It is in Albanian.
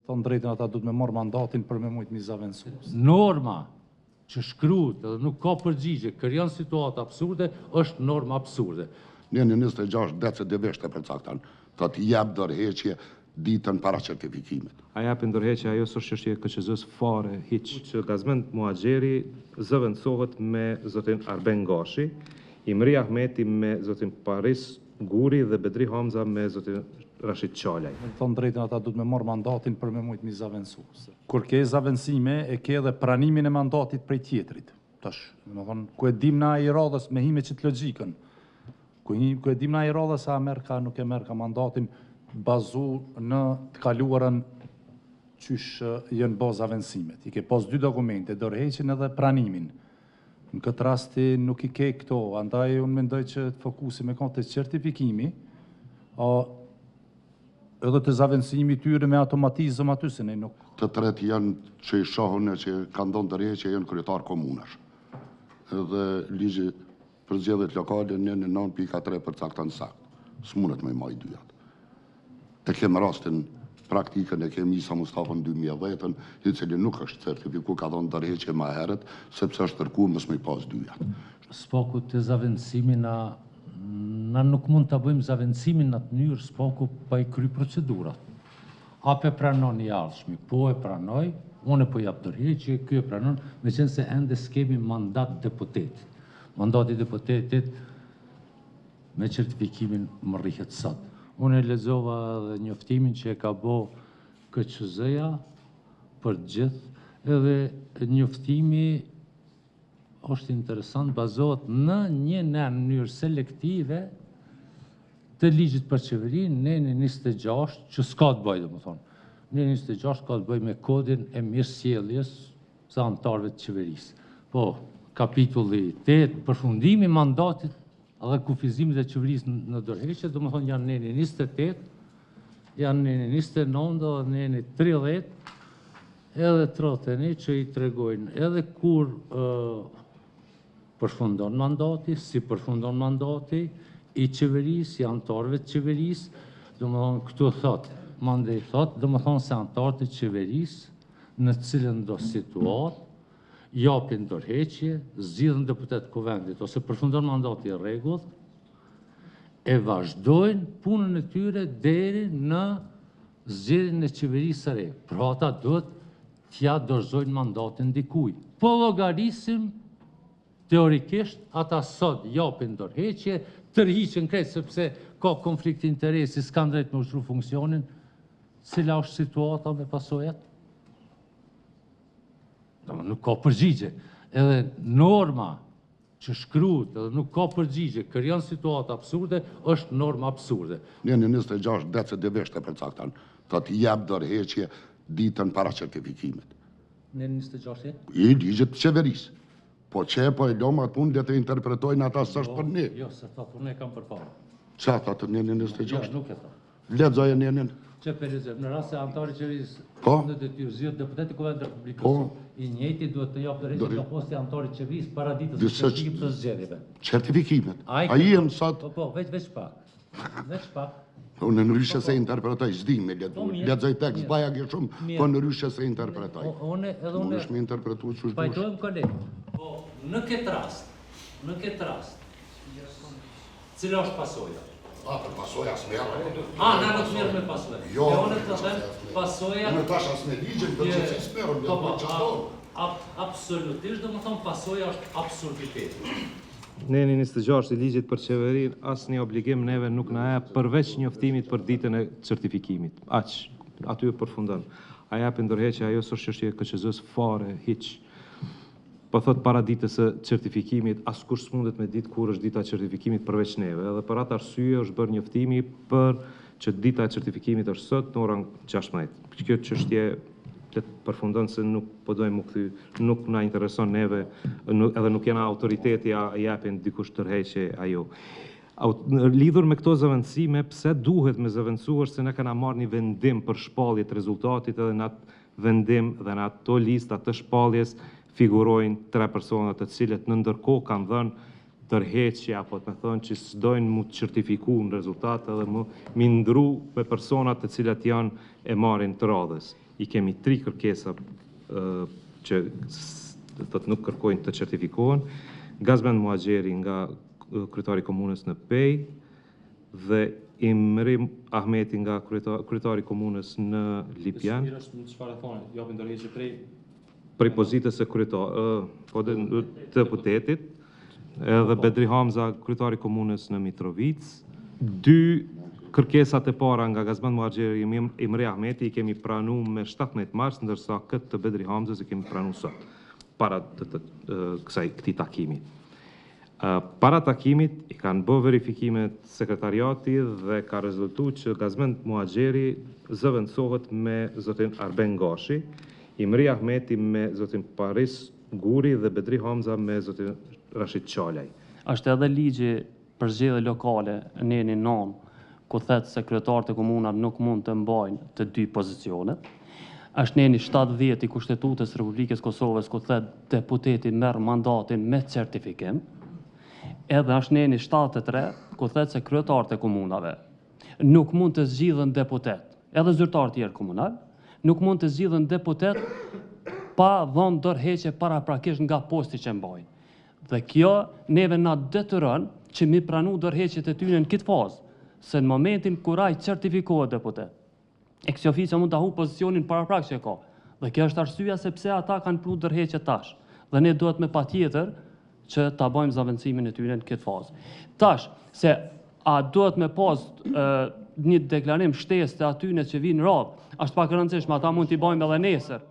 Thonë drejtën ata duhet me marrë mandatin për me mujtë mizavensues. Norma që shkruhet edhe nuk ka përgjigje, krijon situata absurde, është norma absurde. Në 26 decë dhe veshte për caktan, të të jep dorëheqje ditën para certifikimit. A japin dorëheqje ajo s'është çështje e KQZ-s fare hiç. Që Gazmend Muhaxheri zëvendësohet me zotin Arben Gashi, Imri Ahmeti me zotin Paris Guri dhe Bedri Hamza me zotin Rashid Qalaj. Thonë drejtën ata duhet me marrë mandatin për me mujtë mizavensues. Kur ke zavendësime e ke edhe pranimin e mandatit prej tjetrit. Tash, do të thonë, ku e dim na i radhës me hime qit logjikën. Ku e dim na i radhës a merr ka nuk e merr ka mandatin bazu në të kaluarën qysh janë bazë zavendësimet. I ke pas dy dokumente, dorëheqjen edhe pranimin. Në këtë rasti nuk i ke këto, andaj unë mendoj që të fokusime ka të certifikimi, edhe të zavendësimi tyre me automatizëm aty se ne nuk. Të tretë janë që i shohën e që kanë dhënë dorëheqje janë kryetar komunash. Edhe ligji për zgjedhjet lokale në 9.3 përcakton saktë. S'mundet me maj dyjat. E kemë rastin praktikën e kemi Isa Mustafa në 2010-ën, i cili nuk është certifiku, ka dhënë dorëheqje më herët, sepse është kërkuar mos më pas dyjat. Spaku të zavendësimi na nuk mund të bëjmë zavendësimin në atë mënyrë, spaku pa i kry procedurat. Ape pranon i ardhshmi, po e pranoj, unë po jap dorëheqje, ky e pranon, meqense se ende s'kemi mandat deputet. Mandati deputetit me certifikimin më rrihet sot. Unë e lexova edhe njoftimin që e ka bë KQZ-ja për gjithë, edhe njoftimi është interesant, bazohet në mënyrë selektive të ligjit për qeverinë, në 26, që s'ka të bëjë, domethënë. Në 26 ka të bëjë me kodin e mirësjelljes së anëtarëve të qeverisë. Po, kapitulli 8, përfundimi i mandatit edhe kufizimit e qeverisë në dorëheqje, domethënë janë në 28, janë në 29 dhe në 30, edhe 31 që i tregojnë edhe kur përfundon mandati, si përfundon mandati i qeverisë, i anëtarëve të qeverisë, domethënë këtu thotë, mandej thotë, domethënë se anëtarët e qeverisë në cilën do situatë japin dorëheqje, zgjidhen deputet kuvendit ose përfundon mandati i rregullt, e vazhdojnë punën e tyre deri në zgjedhjen e qeverisë së re. Pra ata duhet t'ja dorëzojnë mandatin dikujt. Po llogarisim teorikisht ata sot japin dorëheqje, tërhiqen krejt sepse ka konflikt interesi, s'kan drejt me ushtru funksionin, cila është situata me pasojat? Nuk ka përgjigje. Edhe norma që shkruhet edhe nuk ka përgjigje, krijon situata absurde, është norma absurde. Në 26 decë dhe veshte për caktan, të të jep dorëheqje ditën para certifikimit. Në 26? I ligjit të qeverisë. Po që po e lomë atë punë dhe të interpretojnë ata së është për ne. Jo, se thotë, unë e kam përpara. Qa thotë në 26? Jo, nuk e thotë. Lexoje në Që periuzim, në rast se anëtari i qeverisë në detyrë zgjidhet deputeti i Kuvendit të Republikës, i njëjti duhet të japë dorëheqje nga posti i anëtarit të qeverisë para ditës së certifikimit të zgjedhjeve. Certifikimet. Ai janë sot. Po, veç pak. Veç pak. Unë në ryshe se interpretoj, s'di me lexoj tekst bajag e shumë, po në ryshe se interpretoj. Unë është me interpretu që është pajtojmë kolegë. Po, në këtë rast, cila është pasoja? Për pasoja s'merë. Na nuk merë me pasoja. Jo, unë të them pasoja... Unë tash as me ligjën për që si s'merë, në të qëstonë. Absolutisht, do më thonë pasoja është absurditeti. Në 26 i ligjit për qeverinë, asë një obligim neve nuk na e përveç njoftimit për ditën e certifikimit. Aty e përfundon. A japin dorëheqje ajo s'është çështje e KQZ-s fare, hiç. Po thot para ditës së certifikimit, askush s'mundet me ditë kur është dita e certifikimit përveç neve. Edhe për atë arsye është bërë njoftimi për që dita e certifikimit është sot në orën 16. Kjo çështje le të përfundon se nuk po dojmë u kthy, nuk na intereson neve, edhe nuk jena autoriteti a japin dikush dorëheqje ajo. Lidhur me këto zëvendësime, pse duhet me zëvendësuar se ne kena marrë një vendim për shpallje të rezultatit edhe në atë vendim dhe në ato lista të shpalljes figurojnë 3 persona të cilët në ndërkohë kanë dhënë dorëheqje apo të thonë që s'dojnë mu të certifiku në rezultat edhe mu ndru me personat të cilat janë e marrin të radhës. i kemi 3 kërkesa që nuk kërkojnë të certifikohen, Gazmend Muhaxheri nga kryetari i komunës në Pej dhe Imri Ahmeti nga kryetari i komunës në Lipjan. Prej pozitës së të deputetit, edhe Bedri Hamza, kryetari i komunës në Mitrovic. 2 kërkesat e para nga Gazmend Muhaxheri i Imri Ahmeti i kemi pranu me 17 mars, ndërsa këtë të Bedri Hamzës i kemi pranu sot, para këtij takimi. Para takimit i kanë bë verifikimet sekretariati dhe ka rezultuar që Gazmend Muhaxheri zëvendësohet me zotin Arben Gashi, Imri Ahmeti me zotin Paris Guri dhe Bedri Hamza me zotin Rashid Qalaj. Është edhe ligji për zgjedhje lokale në 9, ku thotë se kryetarët e komunave nuk mund të mbajnë të 2 pozicionet. Është në 70 i Kushtetutës Republikës Kosovës, ku thotë deputeti merr mandatin me certifikim. Edhe është në 73, ku thotë se kryetarët e komunave nuk mund të zgjidhen deputet, edhe zyrtarë tjerë komunal, nuk mund të zgjidhen deputet pa dhënë dorëheqje paraprakisht nga posti që mbajnë. Dhe kjo neve na detyron që mi pranu dorëheqjet e tyre në këtë fazë, se në momentin kur ai certifikohet deputet, ex officio mund ta humbë pozicionin paraprak që ka. Dhe kjo është arsyeja sepse ata kanë pranu dorëheqje tash. Dhe ne duhet me patjetër që ta bëjmë zavendësimin e tyre në këtë fazë. Tash, se a duhet me pas një deklarim shtesë të atyre që vinë radhë, është pak e rëndësishme, ata mund t'i bëjmë edhe nesër.